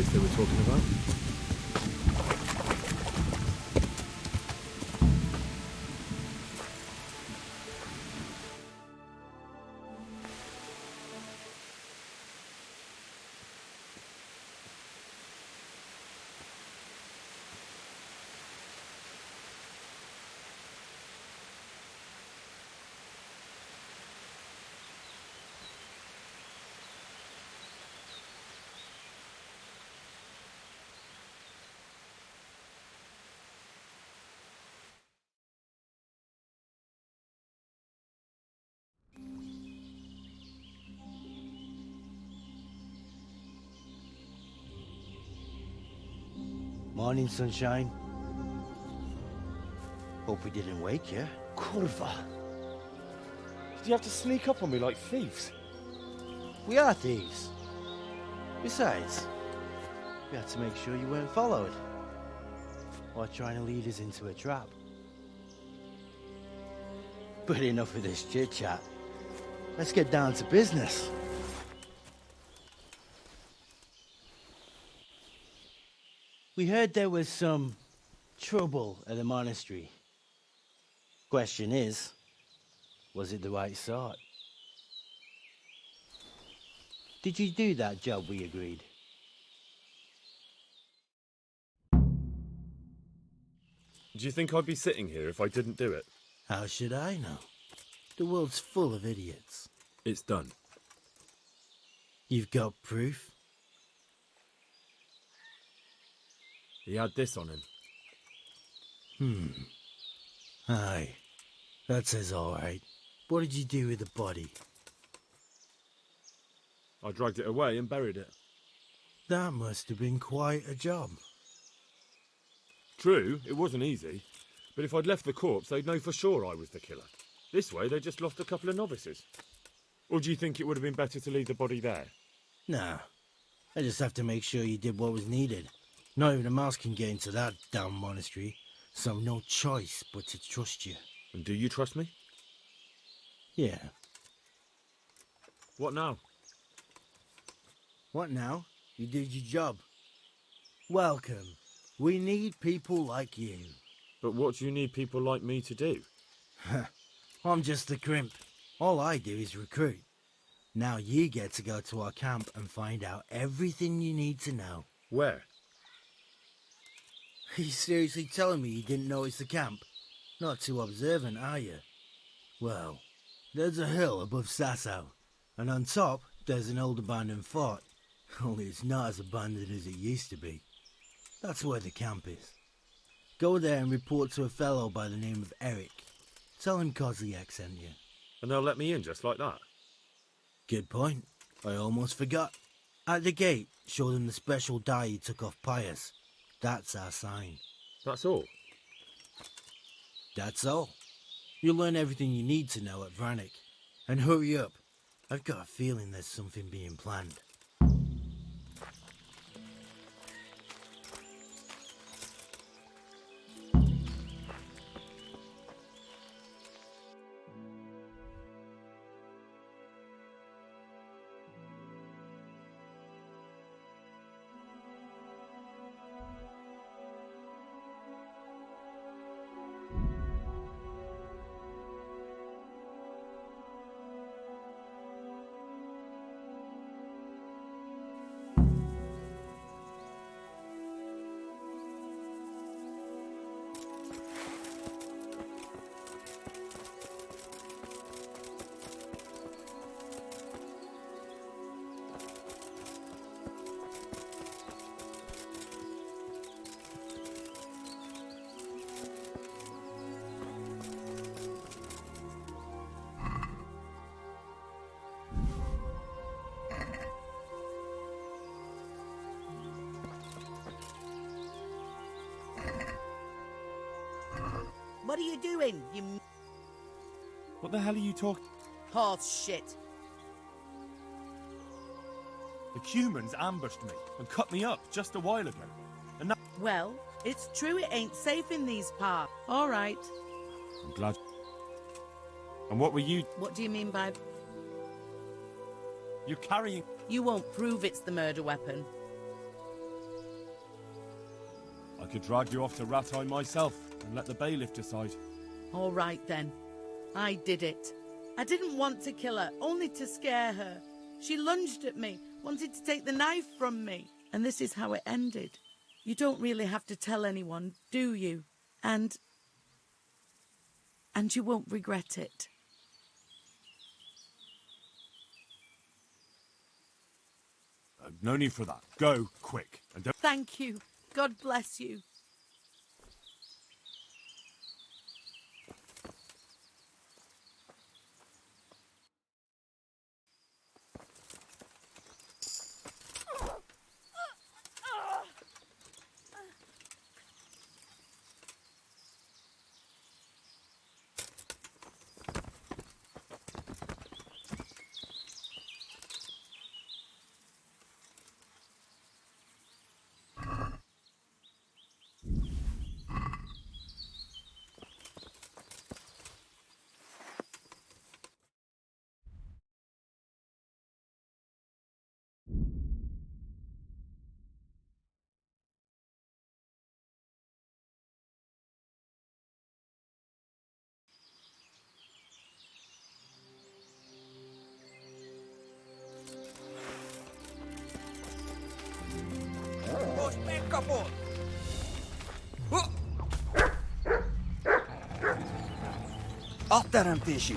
place they were talking about? Morning, sunshine. Hope we didn't wake you. Kurva! Did you have to sneak up on me like thieves? We are thieves. Besides, we had to make sure you weren't followed. Or trying to lead us into a trap. But enough of this chit-chat. Let's get down to business. We heard there was some trouble at the monastery. Question is, was it the right sort? Did you do that job we agreed? Do you think I'd be sitting here if I didn't do it? How should I know? The world's full of idiots. It's done. You've got proof? He had this on him. Aye. That says all right. What did you do with the body? I dragged it away and buried it. That must have been quite a job. True, it wasn't easy. But if I'd left the corpse, they'd know for sure I was the killer. This way, they just lost a couple of novices. Or do you think it would have been better to leave the body there? Nah. I just have to make sure you did what was needed. Not even a mouse can get into that damn monastery, so no choice but to trust you. And do you trust me? Yeah. What now? What now? You did your job. Welcome. We need people like you. But what do you need people like me to do? I'm just a crimp. All I do is recruit. Now you get to go to our camp and find out everything you need to know. Where? Are you seriously telling me you didn't notice the camp? Not too observant, are you? Well, there's a hill above Sasau, and on top there's an old abandoned fort. Only it's not as abandoned as it used to be. That's where the camp is. Go there and report to a fellow by the name of Eric. Tell him Kozliak sent you. And they'll let me in just like that? Good point. I almost forgot. At the gate, show them the special dye you took off Pius. That's our sign. That's all? That's all. You'll learn everything you need to know at Vranik. And hurry up. I've got a feeling there's something being planned. What are you doing, you What the hell are you talking? horse shit? The humans ambushed me and cut me up just a while ago. And now Well, it's true it ain't safe in these parts. All right. I'm glad. And what were you? What do you mean by... You're carrying. You won't prove it's the murder weapon. I could drag you off to Rattay myself and let the bailiff decide. All right then. I did it. I didn't want to kill her, only to scare her. She lunged at me, wanted to take the knife from me. And this is how it ended. You don't really have to tell anyone, do you? And you won't regret it. No need for that. Go, quick. And don't... Thank you. God bless you. kapot! Alteremtési!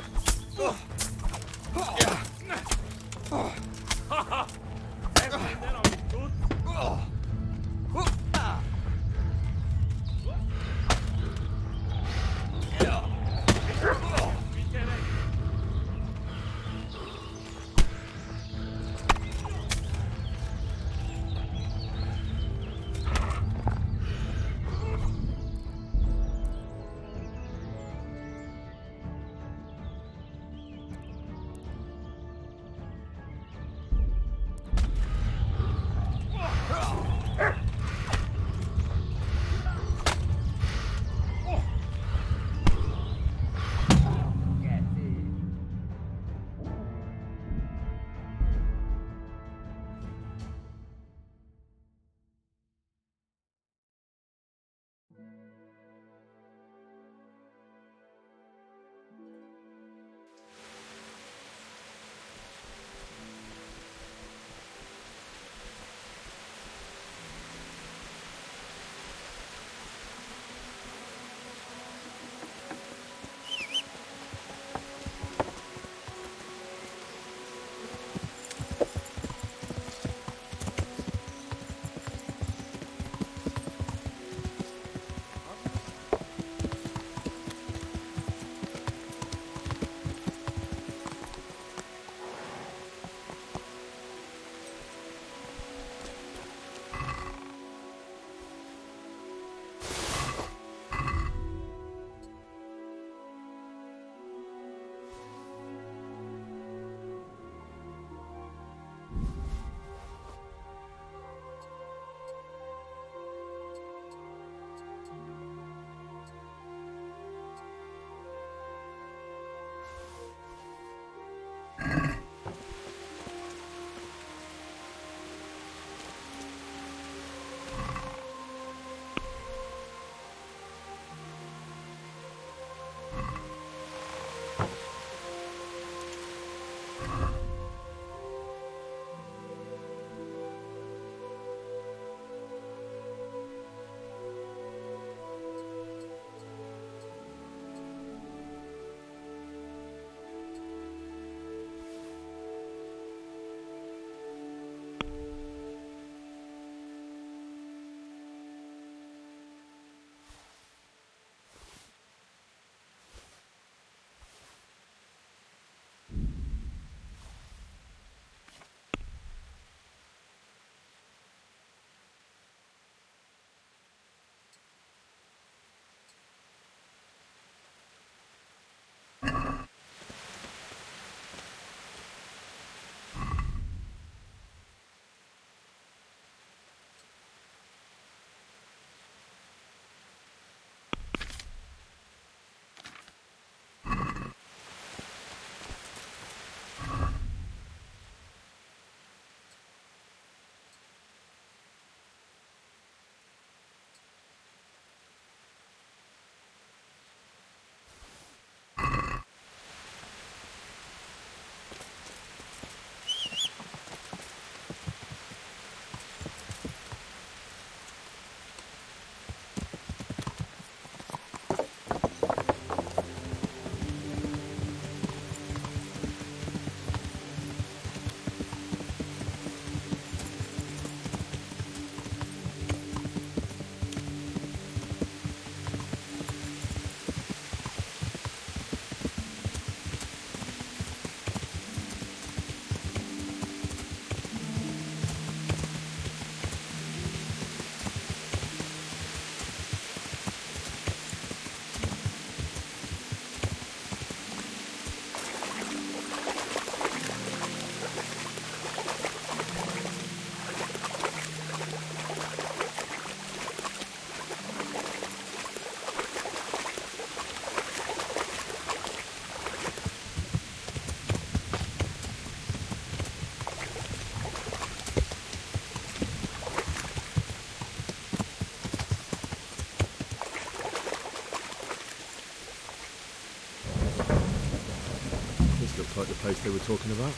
Looks like the place they were talking about.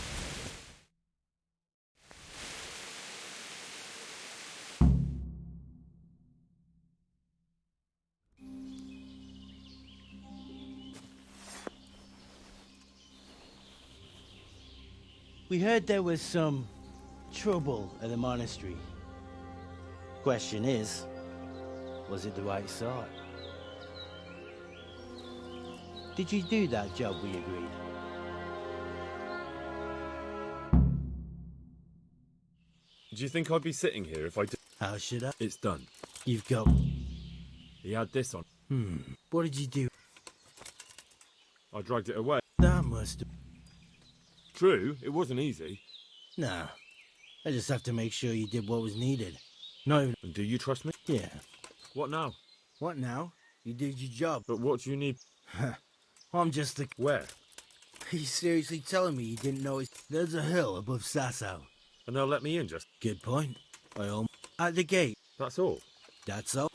We heard there was some trouble at the monastery. Question is, was it the right sort? Did you do that job we agreed? Do you think I'd be sitting here if I did? How should I? It's done. You've got... He had this on. What did you do? I dragged it away. That must have... True, it wasn't easy. Nah. I just have to make sure you did what was needed. Not even... And do you trust me? Yeah. What now? What now? You did your job. But what do you need? I'm just the... Where? Are you seriously telling me you didn't notice? There's a hill above Sasau. And they'll let me in just... Good point. At the gate. That's all. That's all.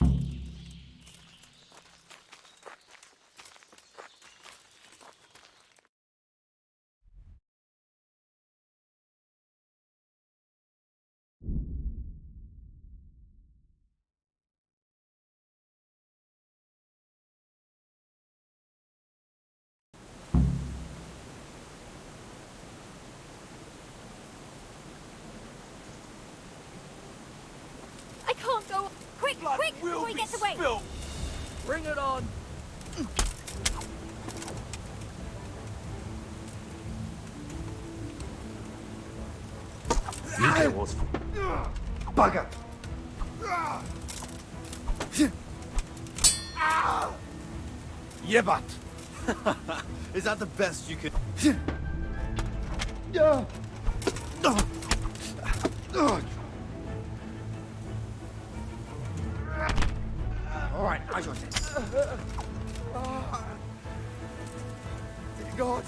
I can't go. Quick, quick, before he gets away. Bring it on! It was bugger. Yebat! Is that the best you could? All right, I got it. God.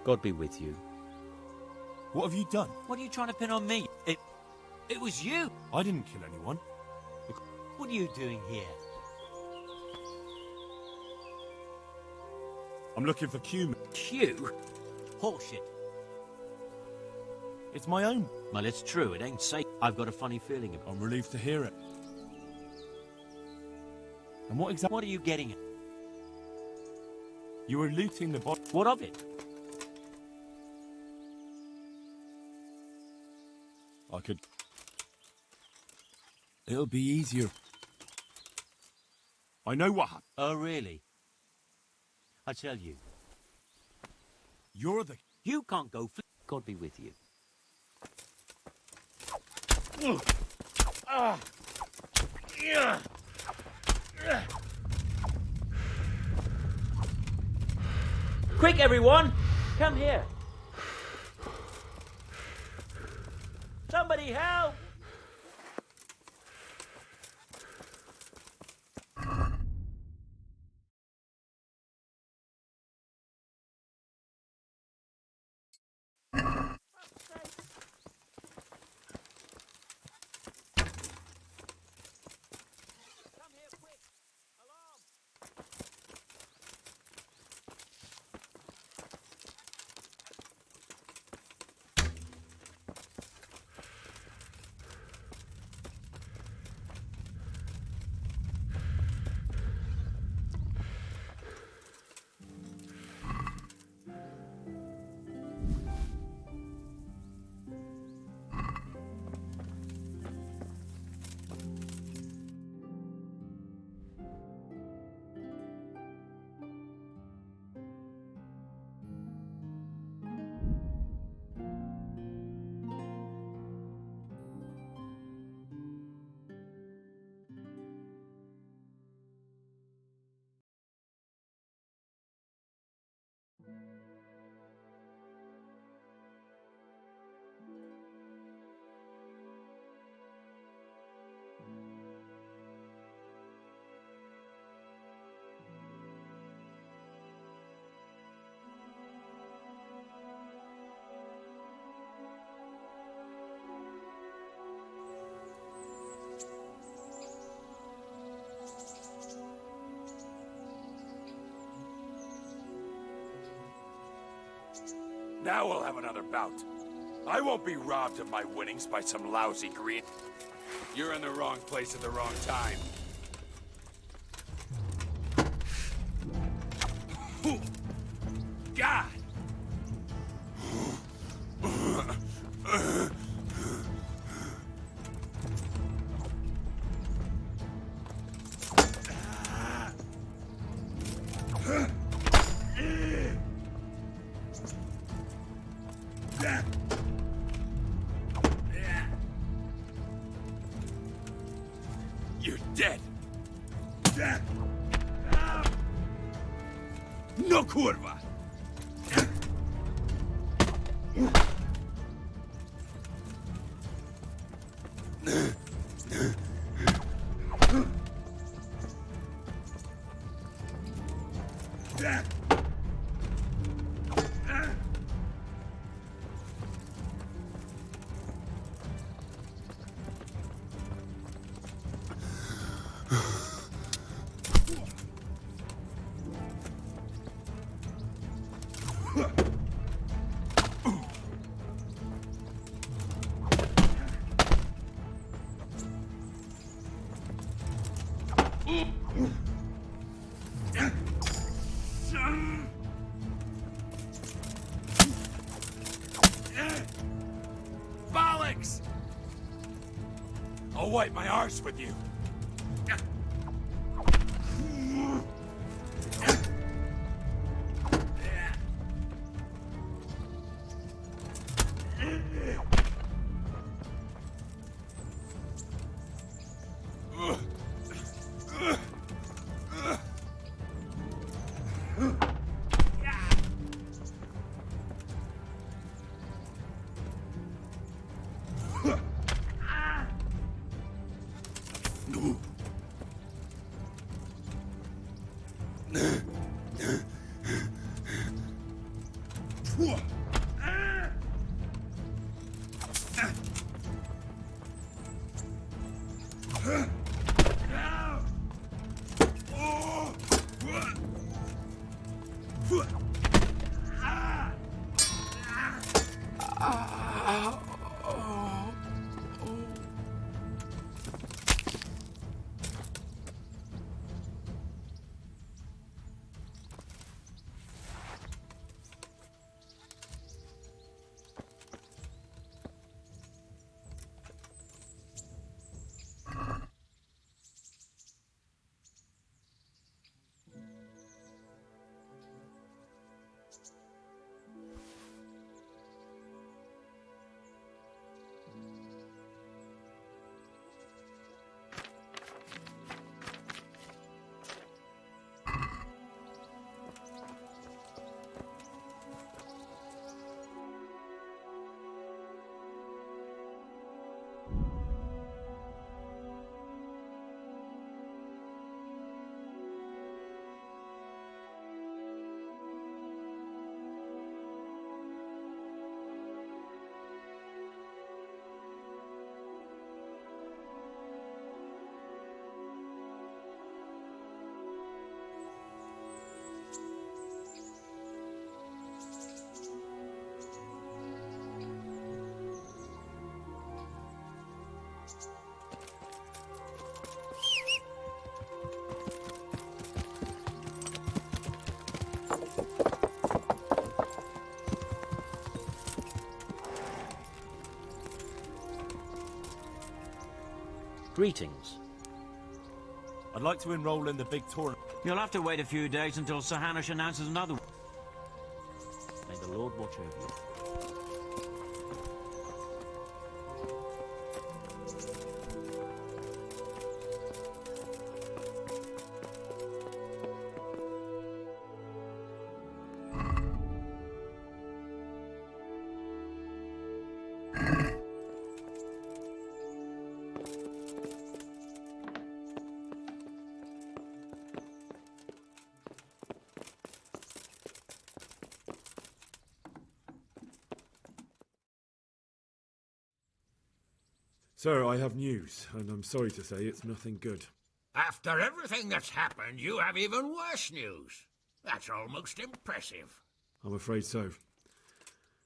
God be with you. What have you done? What are you trying to pin on me? It was you. I didn't kill anyone. What are you doing here? I'm looking for Q. Q? Horseshit. It's my own. Well, it's true. It ain't safe. I've got a funny feeling about I'm relieved to hear it. And what exactly? What are you getting at? You were looting the body. What of it? I could... It'll be easier. I know what happened. Oh, really? I tell you. You're the... You can't go... God be with you. Quick, everyone! Come here. Somebody help! Now we'll have another bout. I won't be robbed of my winnings by some lousy green. You're in the wrong place at the wrong time. God! You're dead. No curva. Bollocks! I'll wipe my arse with you. Greetings. I'd like to enroll in the big tournament. You'll have to wait a few days until Sir Hanush announces another one. May the Lord watch over you. Sir, I have news, and I'm sorry to say it's nothing good. After everything that's happened, you have even worse news. That's almost impressive. I'm afraid so.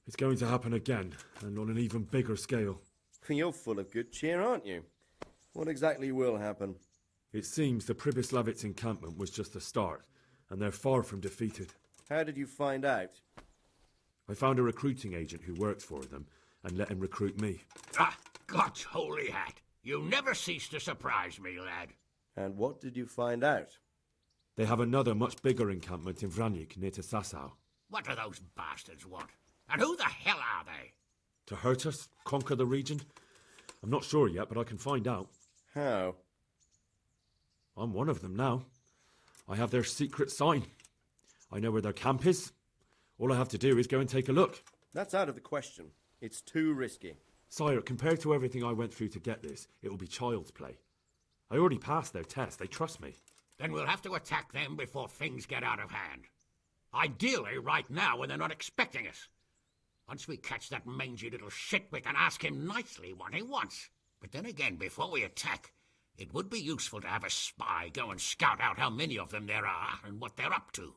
It's going to happen again, and on an even bigger scale. You're full of good cheer, aren't you? What exactly will happen? It seems the Pribyslavitz encampment was just the start, and they're far from defeated. How did you find out? I found a recruiting agent who works for them, and let him recruit me. Ah, God's holy hat. You never cease to surprise me, lad. And what did you find out? They have another much bigger encampment in Vranyk near to Sasau. What do those bastards want? And who the hell are they? To hurt us? Conquer the region? I'm not sure yet, but I can find out. How? I'm one of them now. I have their secret sign. I know where their camp is. All I have to do is go and take a look. That's out of the question. It's too risky. Sire, compared to everything I went through to get this, it will be child's play. I already passed their test. They trust me. Then we'll have to attack them before things get out of hand. Ideally, right now, when they're not expecting us. Once we catch that mangy little shit, we can ask him nicely what he wants. But then again, before we attack, it would be useful to have a spy go and scout out how many of them there are and what they're up to.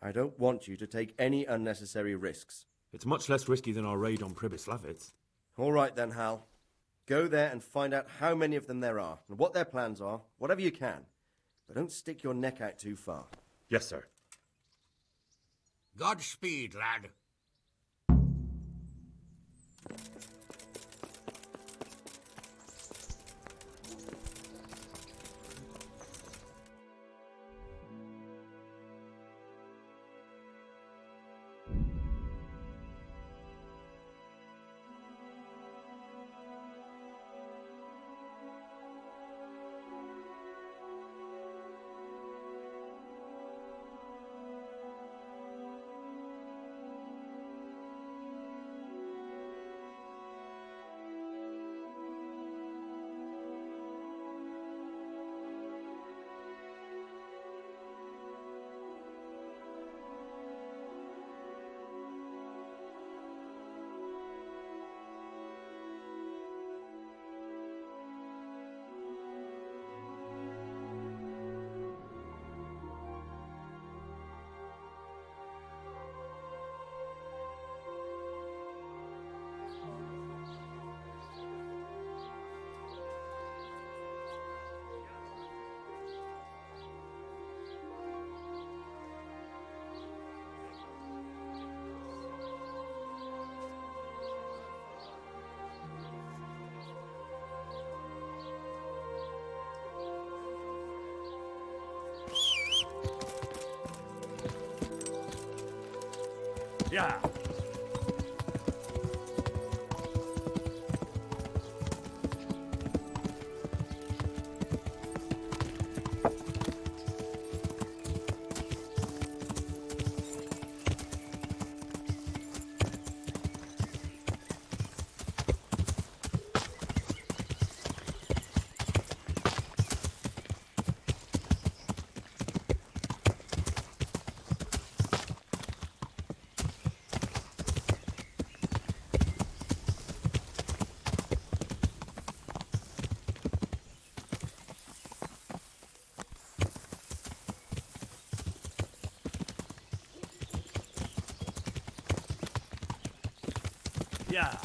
I don't want you to take any unnecessary risks. It's much less risky than our raid on Pribyslavitz. All right then, Hal. Go there and find out how many of them there are, and what their plans are, whatever you can. But don't stick your neck out too far. Yes, sir. Godspeed, lad. Yeah. Yeah.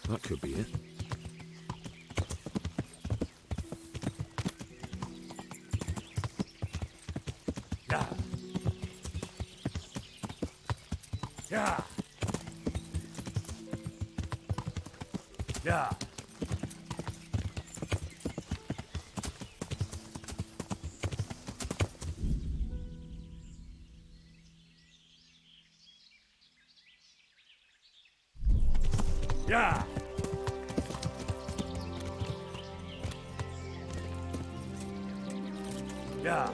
That could be it. Yeah. Yeah. Yeah. Yeah. Yeah.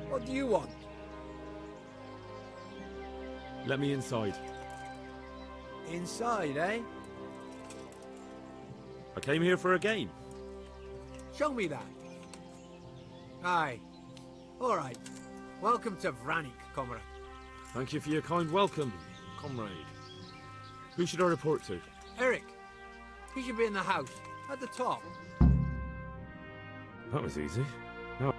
What do you want? Let me inside. Inside, eh? I came here for a game. Show me that. Aye. All right. Welcome to Vranik, comrade. Thank you for your kind welcome, comrade. Who should I report to? Eric. He should be in the house, at the top. That was easy. Now,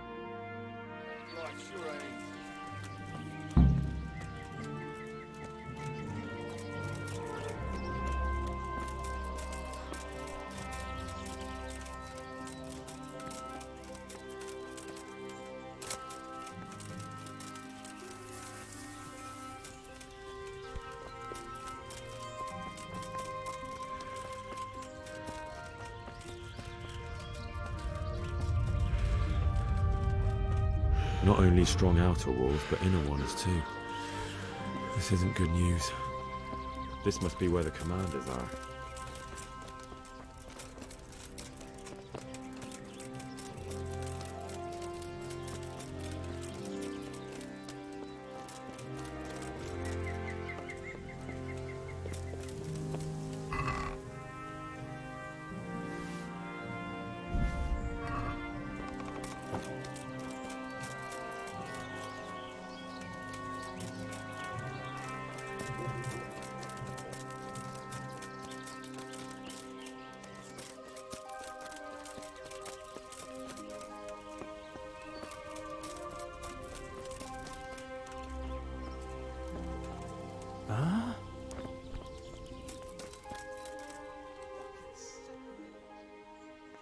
not only strong outer walls, but inner ones too. This isn't good news. This must be where the commanders are.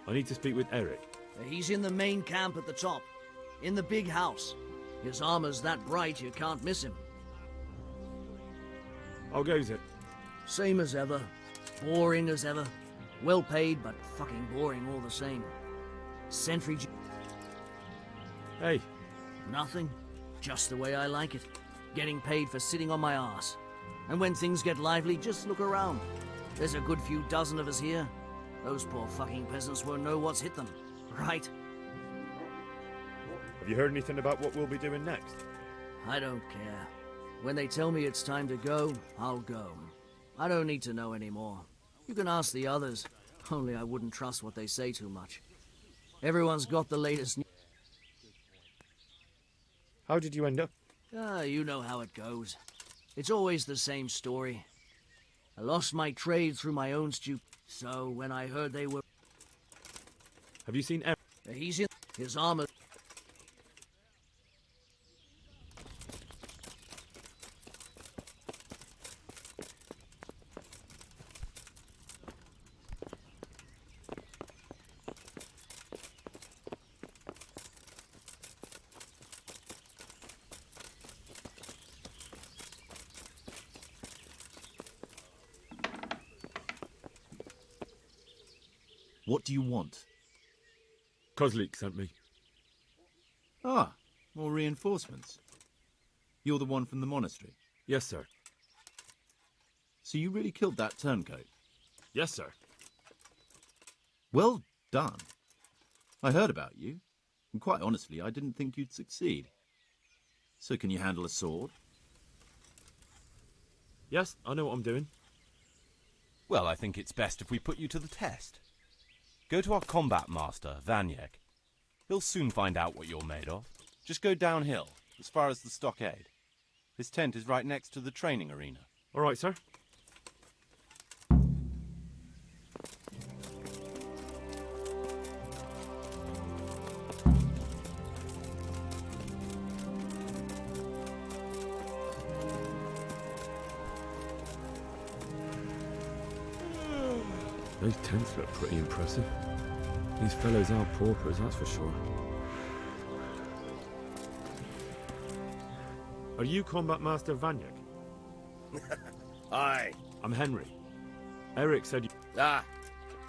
I need to speak with Eric. He's in the main camp at the top, in the big house. His armor's that bright you can't miss him. How goes it? Same as ever. Boring as ever. Well paid, but fucking boring all the same. Sentry... Hey. Nothing. Just the way I like it. Getting paid for sitting on my arse. And when things get lively, just look around. There's a good few dozen of us here. Those poor fucking peasants won't know what's hit them, right? Have you heard anything about what we'll be doing next? I don't care. When they tell me it's time to go, I'll go. I don't need to know anymore. You can ask the others, only I wouldn't trust what they say too much. Everyone's got the latest news. How did you end up? You know how it goes. It's always the same story. I lost my trade through my own so when I heard they were... Have you seen Eric? He's in his armor. What do you want? Kozlik sent me. Ah, more reinforcements. You're the one from the monastery? Yes, sir. So you really killed that turncoat? Yes, sir. Well done. I heard about you, and quite honestly, I didn't think you'd succeed. So can you handle a sword? Yes, I know what I'm doing. Well, I think it's best if we put you to the test. Go to our combat master, Vanyek. He'll soon find out what you're made of. Just go downhill, as far as the stockade. His tent is right next to the training arena. All right, sir. Those tents look pretty impressive. These fellows aren't paupers, that's for sure. Are you Combat Master Vanyek? Aye. I'm Henry. Eric said you... Ah,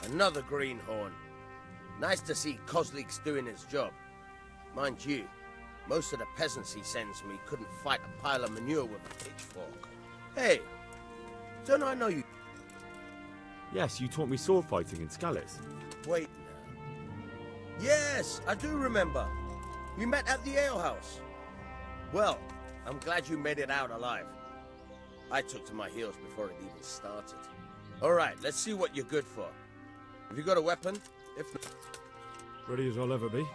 another greenhorn. Nice to see Kozlik's doing his job. Mind you, most of the peasants he sends me couldn't fight a pile of manure with a pitchfork. Hey, don't I know you? Yes, you taught me sword fighting in Skalis. Wait now. Yes, I do remember. We met at the alehouse. Well, I'm glad you made it out alive. I took to my heels before it even started. All right, let's see what you're good for. Have you got a weapon? If not... Ready as I'll ever be.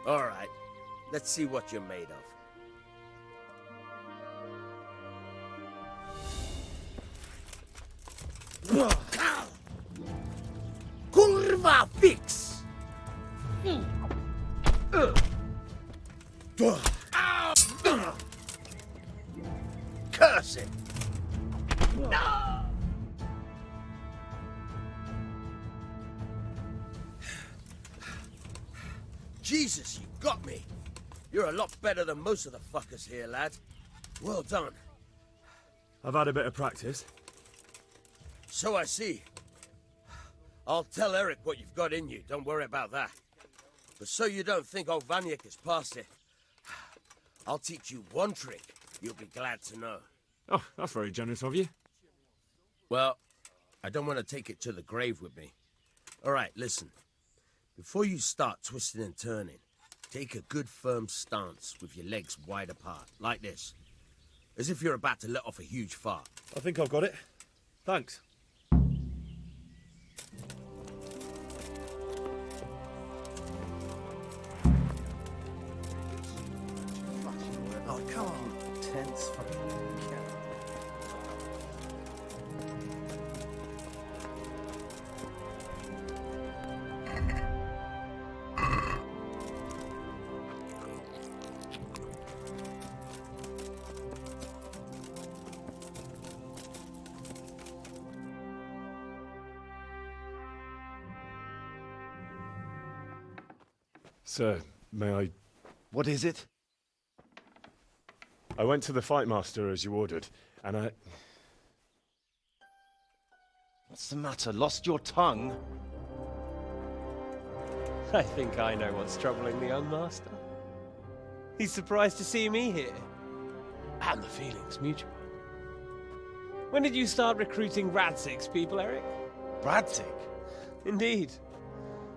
All right, let's see what you're made of. Kurva fix! Curse it! No! Jesus, you got me. You're a lot better than most of the fuckers here, lad. Well done. I've had a bit of practice. So I see. I'll tell Eric what you've got in you. Don't worry about that. But so you don't think old Vanyek is past it, I'll teach you one trick you'll be glad to know. Oh, that's very generous of you. Well, I don't want to take it to the grave with me. All right, listen. Before you start twisting and turning, take a good firm stance with your legs wide apart, like this. As if you're about to let off a huge fart. I think I've got it. Thanks. Oh, come on. Tense fucking cat. Sir, may I... What is it? I went to the fight master as you ordered, and I... What's the matter? Lost your tongue? I think I know what's troubling the young master. He's surprised to see me here. And the feeling's mutual. When did you start recruiting Radzig's people, Eric? Radzig? Indeed.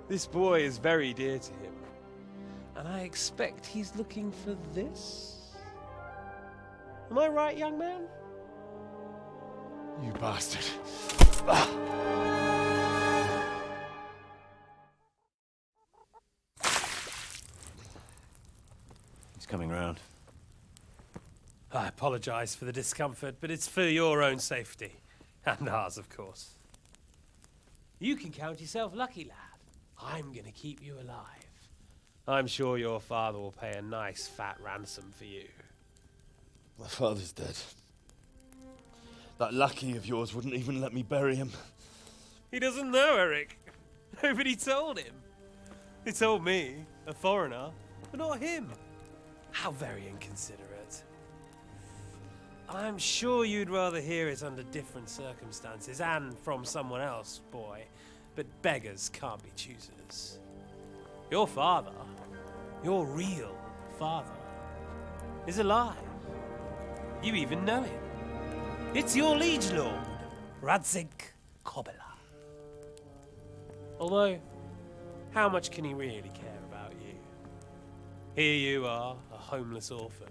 This boy is very dear to him. And I expect he's looking for this? Am I right, young man? You bastard. He's coming round. I apologize for the discomfort, but it's for your own safety. And ours, of course. You can count yourself lucky, lad. I'm gonna keep you alive. I'm sure your father will pay a nice fat ransom for you. My father's dead. That lackey of yours wouldn't even let me bury him. He doesn't know, Eric. Nobody told him. They told me, a foreigner, but not him. How very inconsiderate. I'm sure you'd rather hear it under different circumstances and from someone else, boy. But beggars can't be choosers. Your father, your real father, is alive. You even know him. It's your liege lord, Radzig Kobyla. Although, how much can he really care about you? Here you are, a homeless orphan,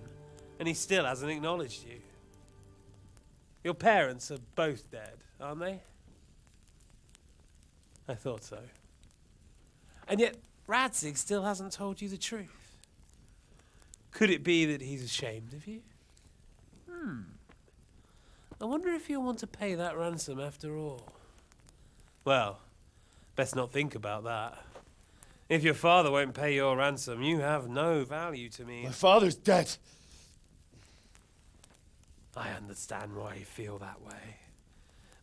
and he still hasn't acknowledged you. Your parents are both dead, aren't they? I thought so. And yet, Radzig still hasn't told you the truth. Could it be that he's ashamed of you? I wonder if you'll want to pay that ransom after all. Well, best not think about that. If your father won't pay your ransom, you have no value to me. My father's dead. I understand why you feel that way.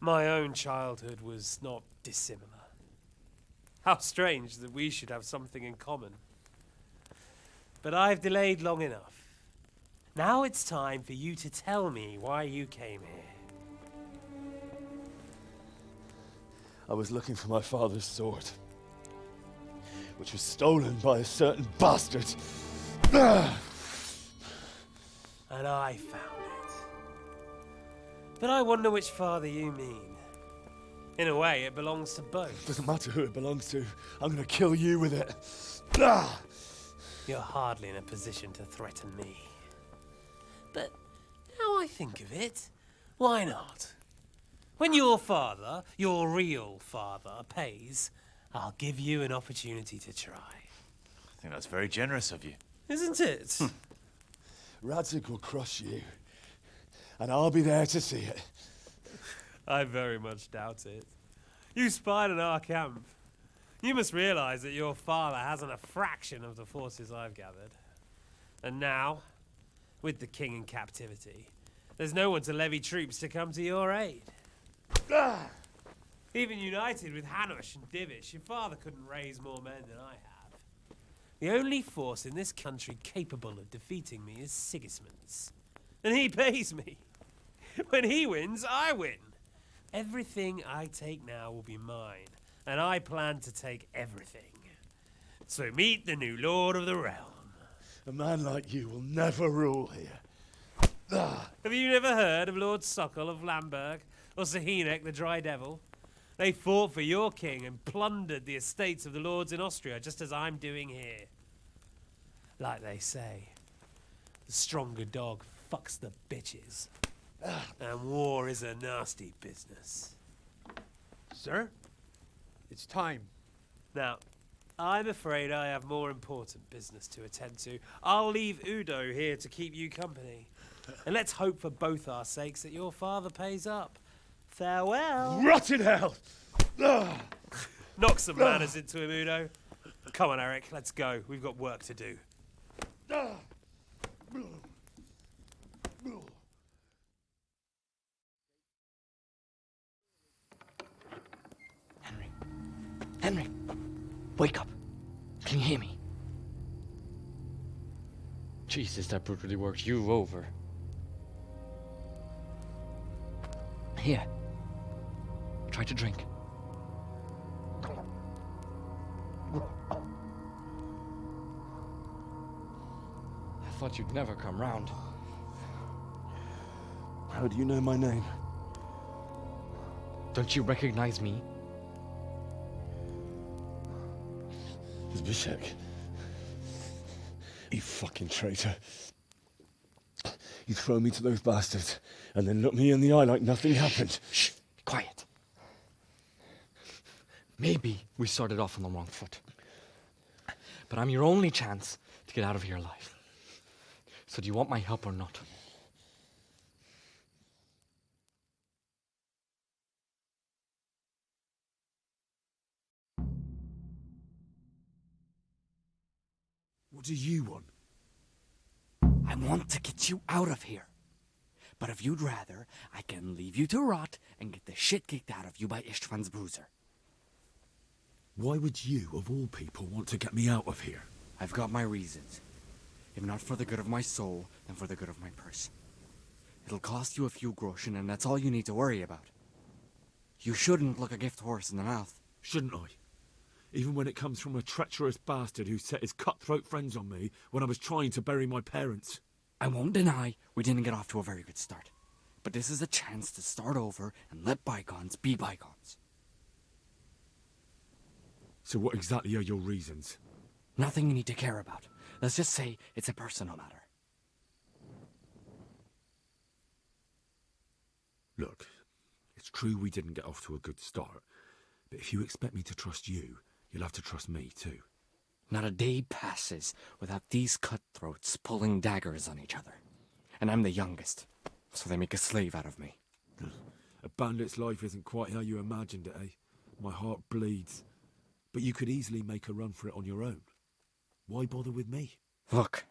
My own childhood was not dissimilar. How strange that we should have something in common. But I've delayed long enough. Now it's time for you to tell me why you came here. I was looking for my father's sword, which was stolen by a certain bastard. And I found it. But I wonder which father you mean. In a way, it belongs to both. Doesn't matter who it belongs to. I'm gonna kill you with it. Ah! You're hardly in a position to threaten me. But now I think of it, why not? When your father, your real father, pays, I'll give you an opportunity to try. I think that's very generous of you. Isn't it? Radzig will crush you. And I'll be there to see it. I very much doubt it. You spied on our camp. You must realize that your father hasn't a fraction of the forces I've gathered. And now, with the king in captivity, there's no one to levy troops to come to your aid. Even united with Hanush and Divish, your father couldn't raise more men than I have. The only force in this country capable of defeating me is Sigismund's. And he pays me. When he wins, I win. Everything I take now will be mine, and I plan to take everything. So meet the new lord of the realm. A man like you will never rule here. Have you never heard of Lord Sokol of Lamberg, or Sahinek the Dry Devil? They fought for your king and plundered the estates of the lords in Austria, just as I'm doing here. Like they say, the stronger dog fucks the bitches. And war is a nasty business. Sir, it's time. Now, I'm afraid I have more important business to attend to. I'll leave Udo here to keep you company. And let's hope for both our sakes that your father pays up. Farewell. Rot in hell! Knock some manners into him, Udo. Come on, Eric, let's go. We've got work to do. Henry, wake up. Can you hear me? Jesus, that brutally worked you over. Here. Try to drink. I thought you'd never come round. How do you know my name? Don't you recognize me? Zbyszek. You fucking traitor. You throw me to those bastards and then look me in the eye like nothing happened. Shh, quiet. Maybe we started off on the wrong foot. But I'm your only chance to get out of here alive. So do you want my help or not? What do you want? I want to get you out of here. But if you'd rather, I can leave you to rot and get the shit kicked out of you by Istvan's bruiser. Why would you, of all people, want to get me out of here? I've got my reasons. If not for the good of my soul, then for the good of my purse. It'll cost you a few groschen, and that's all you need to worry about. You shouldn't look a gift horse in the mouth. Shouldn't I? Even when it comes from a treacherous bastard who set his cutthroat friends on me when I was trying to bury my parents. I won't deny we didn't get off to a very good start. But this is a chance to start over and let bygones be bygones. So what exactly are your reasons? Nothing you need to care about. Let's just say it's a personal matter. Look, it's true we didn't get off to a good start, but if you expect me to trust you, you'll have to trust me too. Not a day passes without these cutthroats pulling daggers on each other. And I'm the youngest, so they make a slave out of me. A bandit's life isn't quite how you imagined it, eh? My heart bleeds. But you could easily make a run for it on your own. Why bother with me? Look,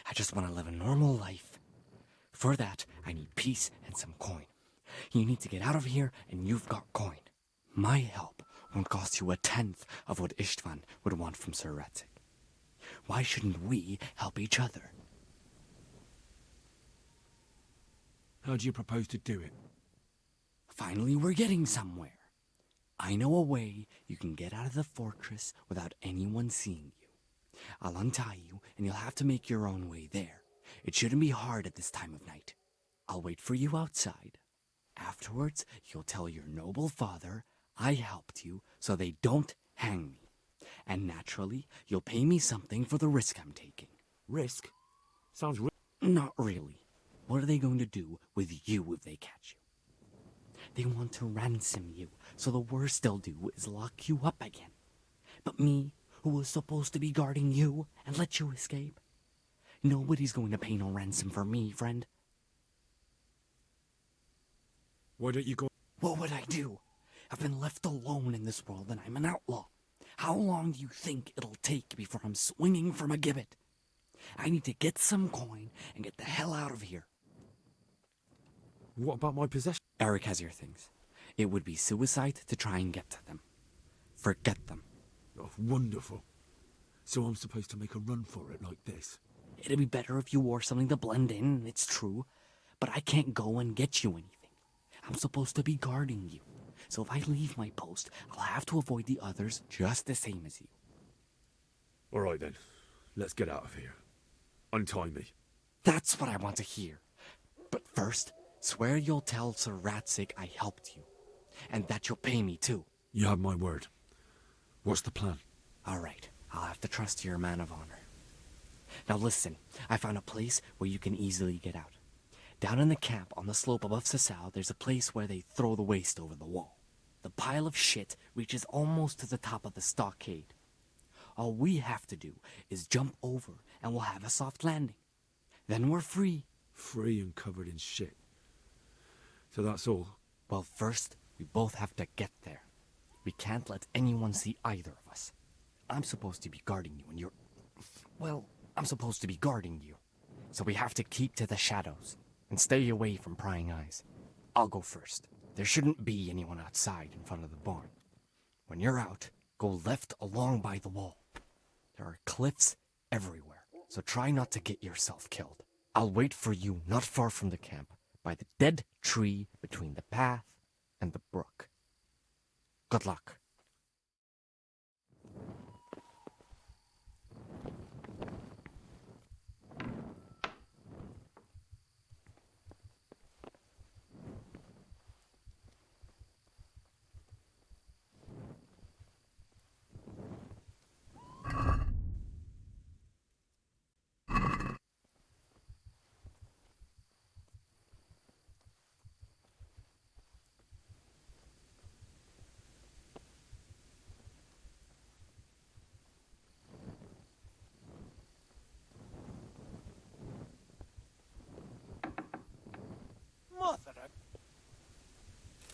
I just want to live a normal life. For that, I need peace and some coin. You need to get out of here, and you've got coin. My help won't cost you a tenth of what Istvan would want from Sir Radzig. Why shouldn't we help each other? How do you propose to do it? Finally, we're getting somewhere. I know a way you can get out of the fortress without anyone seeing you. I'll untie you, and you'll have to make your own way there. It shouldn't be hard at this time of night. I'll wait for you outside. Afterwards, you'll tell your noble father I helped you so they don't hang me. And naturally, you'll pay me something for the risk I'm taking. Risk? Sounds Not really. What are they going to do with you if they catch you? They want to ransom you, so the worst they'll do is lock you up again. But me, who was supposed to be guarding you and let you escape? Nobody's going to pay no ransom for me, friend. Why don't you go... What would I do? I've been left alone in this world and I'm an outlaw. How long do you think it'll take before I'm swinging from a gibbet? I need to get some coin and get the hell out of here. What about my possession? Eric has your things. It would be suicide to try and get to them. Forget them. Oh, wonderful. So I'm supposed to make a run for it like this? It'd be better if you wore something to blend in, it's true. But I can't go and get you anything. I'm supposed to be guarding you. So if I leave my post, I'll have to avoid the others just the same as you. All right then. Let's get out of here. Untie me. That's what I want to hear. But first, swear you'll tell Sir Ratsig I helped you. And that you'll pay me too. You have my word. What's the plan? All right. I'll have to trust you're a man of honor. Now listen, I found a place where you can easily get out. Down in the camp on the slope above Sasau, there's a place where they throw the waste over the wall. The pile of shit reaches almost to the top of the stockade. All we have to do is jump over and we'll have a soft landing. Then we're free. Free and covered in shit. So that's all? Well, first, we both have to get there. We can't let anyone see either of us. I'm supposed to be guarding you and you're... Well, I'm supposed to be guarding you. So we have to keep to the shadows and stay away from prying eyes. I'll go first. There shouldn't be anyone outside in front of the barn. When you're out, go left along by the wall. There are cliffs everywhere, so try not to get yourself killed. I'll wait for you not far from the camp, by the dead tree between the path and the brook. Good luck.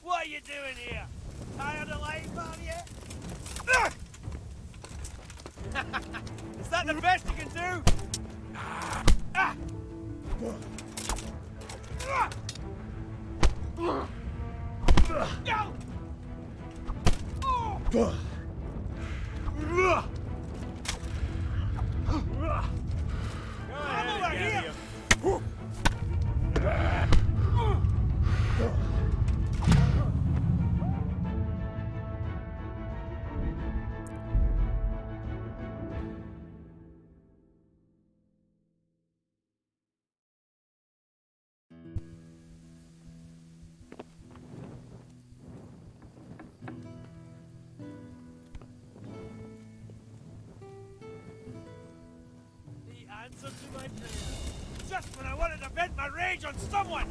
What are you doing here? Tired of life, are you? Is that the best you can do? Come over here! Answer to my prayer. Just when I wanted to vent my rage on someone!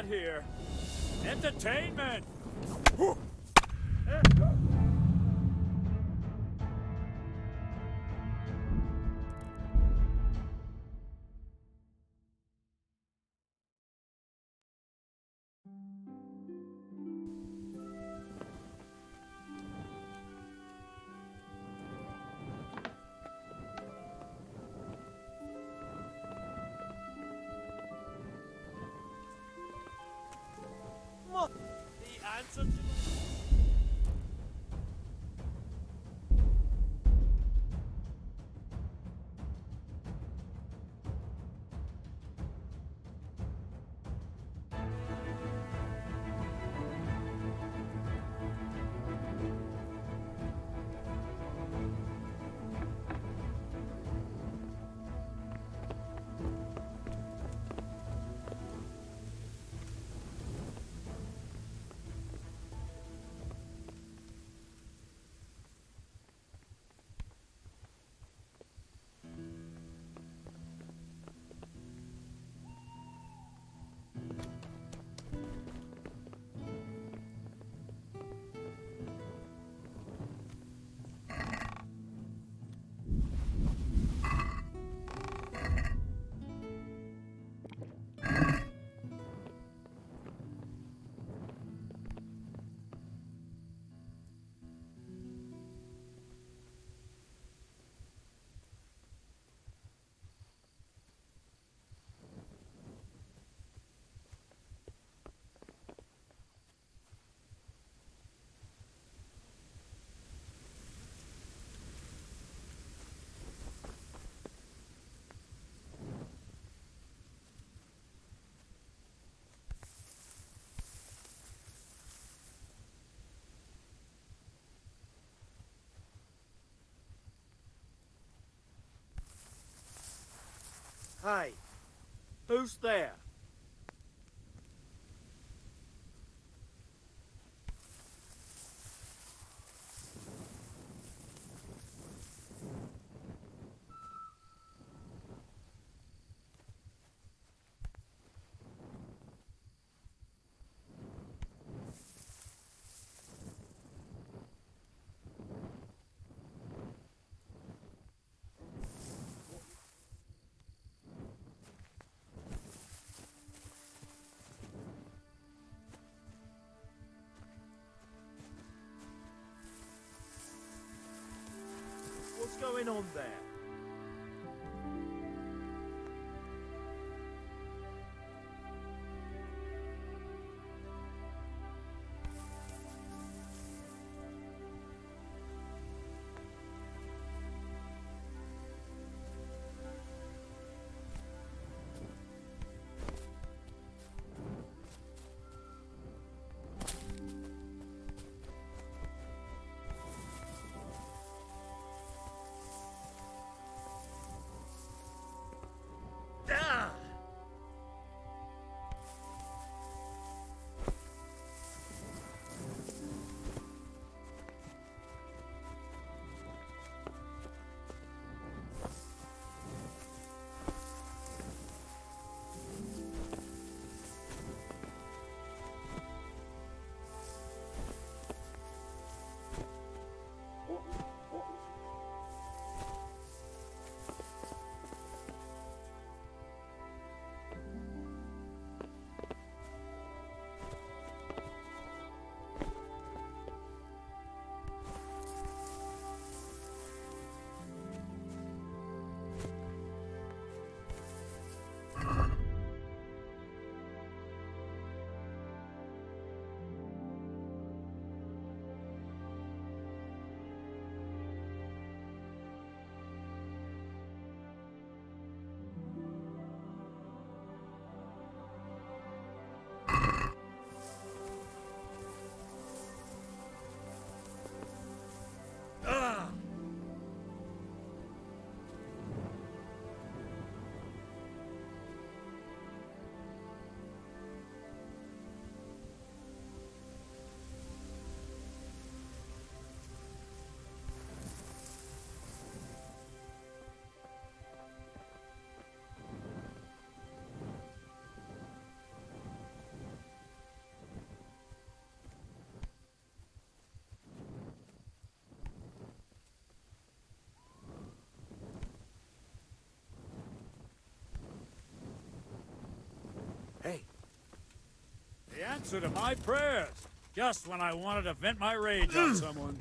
got here? Entertainment! What? The answer to Hey, who's there? What's going on there? answer to my prayers. Just when I wanted to vent my rage on someone.